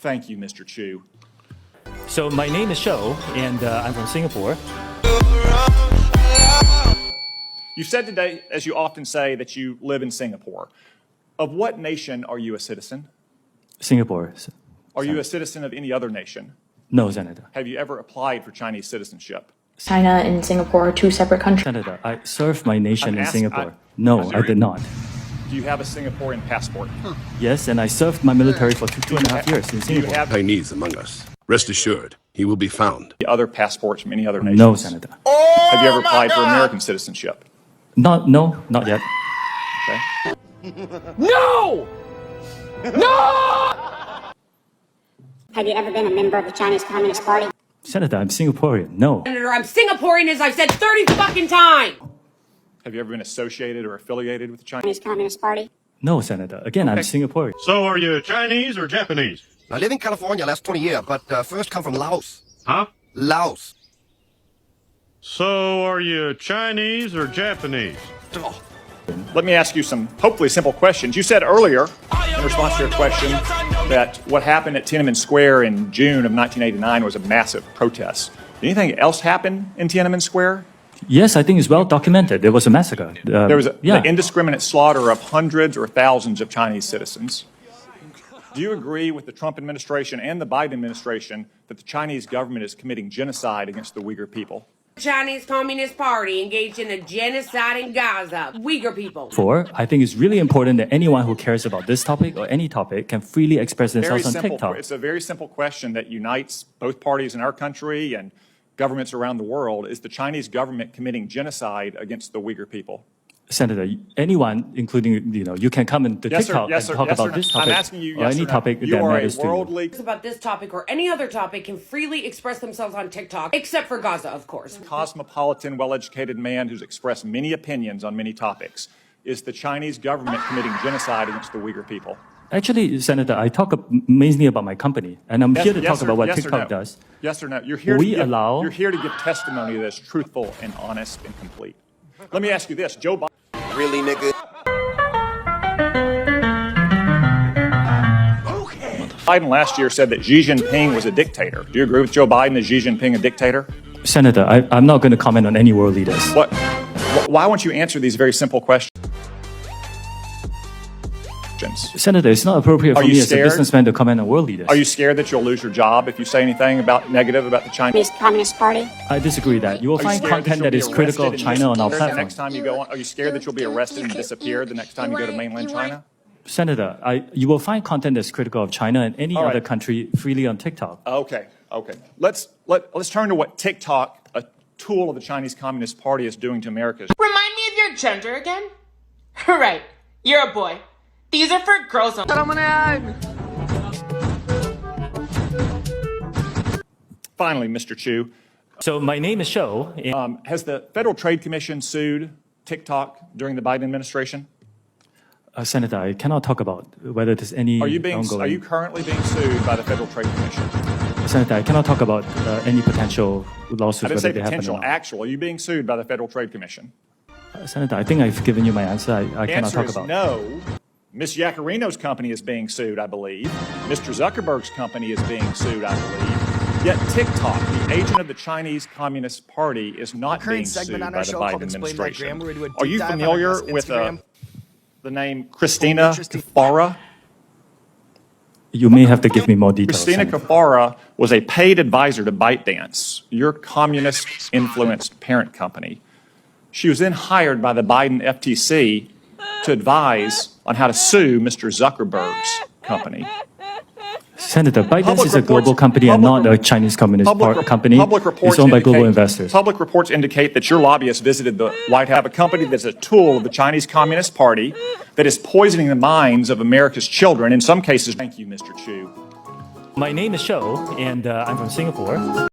Thank you, Mr. Chu. So my name is Shou, and I'm from Singapore. You said today, as you often say, that you live in Singapore. Of what nation are you a citizen? Singapore. Are you a citizen of any other nation? No, Senator. Have you ever applied for Chinese citizenship? China and Singapore are two separate countries. Senator, I served my nation in asked- Singapore. No, I did not. Do you have a Singaporean passport? Yes, and I served my military for two and a half years in Do you Singapore. have Chinese among us. Rest assured, he will be found. other passports from any other nations? No, Senator. Have you ever applied for American citizenship? No, not yet. Okay. No! No! Have you ever been a member of the Chinese Communist Party? Senator, I'm Singaporean. No. Senator, I'm Singaporean as I've said 30 fucking times! Have you ever been associated or affiliated with the Chinese? Chinese Communist Party? No, Senator. Again, I'm Singaporean. So are you Chinese or Japanese? I live in California last 20 years, but first come from Laos. Huh? Laos. So are you Chinese or Japanese? Oh, Let me ask you some hopefully simple questions. You said earlier, in response to your question, that what happened at Tiananmen Square in June of 1989 was a massive protest. Did anything else happen in Tiananmen Square? Yes, I think it's well documented. There was a massacre. There was yeah. the indiscriminate slaughter of hundreds or thousands of Chinese citizens. Do you agree with the Trump administration and the Biden administration that the Chinese government is committing genocide against the Uyghur people? Chinese Communist Party engaged in a genocide in Gaza. Uyghur people. I think it's really important that anyone who cares about this topic or any topic can freely express themselves on TikTok. It's a very simple question that unites both parties in our country and governments around the world. Is the Chinese government committing genocide against the Uyghur people? Senator, anyone, including, you can come into Yes, sir. TikTok Yes, sir. and talk Yes, sir. about this I'm topic asking you, or yes any or no. topic You that are a matters to you. worldly About this topic or any other topic can freely express themselves on TikTok, except for Gaza, of course. cosmopolitan, well-educated man who's expressed many opinions on many topics. Is the Chinese government committing genocide against the Uyghur people? Actually, Senator, I talk mainly about my company, and I'm here to talk or- about what yes or TikTok no? does. Yes or no? You're here you're here to give testimony that is truthful and honest and complete. Let me ask you this. Joe Biden. really, nigga? Biden last year said that Xi Jinping was a dictator. Do you agree with Joe Biden? Is Xi Jinping a dictator? Senator, I'm not going to comment on any world leaders. Why won't you answer these very simple questions? Senator, it's not appropriate for Are you me as a scared? businessman to comment on world leaders. Are you scared that you'll lose your job if you say anything negative about the Chinese? Chinese Communist Party? I disagree that. You will Are you find scared content you'll that be is critical of arrested and China on our disappeared the platform. next time you go on? Are you scared that you'll be arrested and disappear the next time you go to mainland China? Senator, you will find content that's critical of China and any All right. other country freely on TikTok. Okay. Let's turn to what TikTok, a tool of the Chinese Communist Party, is doing to America. Remind me of your gender again? Right, you're a boy. These are for girls only. Finally, Mr. Chu, So my name is Shou. And has the Federal Trade Commission sued TikTok during the Biden administration? Senator, I cannot talk about whether there's any Are you ongoing. currently being sued by the Federal Trade Commission? Senator, I cannot talk about any potential lawsuits, I didn't whether say they happen potential, or not. actual. Are you being sued by the Federal Trade Commission? Senator, I think I've given you my answer. I The cannot answer talk is about. no. Ms. Yacarino's company is being sued, I believe. Mr. Zuckerberg's company is being sued, I believe. Yet TikTok, the agent of the Chinese Communist Party, is not being sued by the Biden administration. Are you familiar with the name Christina Kafara? You may have to give me more details. Christina Senator. Kafara was a paid advisor to ByteDance, your communist-influenced parent company. She was then hired by the Biden FTC to advise on how to sue Mr. Zuckerberg's company. Senator, ByteDance Public is a global reports- company and public- not a Chinese communist company. Public reports It's owned by global indicate- investors. Public reports indicate that your lobbyists visited the White House, a company that's a tool of the Chinese Communist Party that is poisoning the minds of America's children. In some cases, thank you, Mr. Chu. My name is Shou, and I'm from Singapore.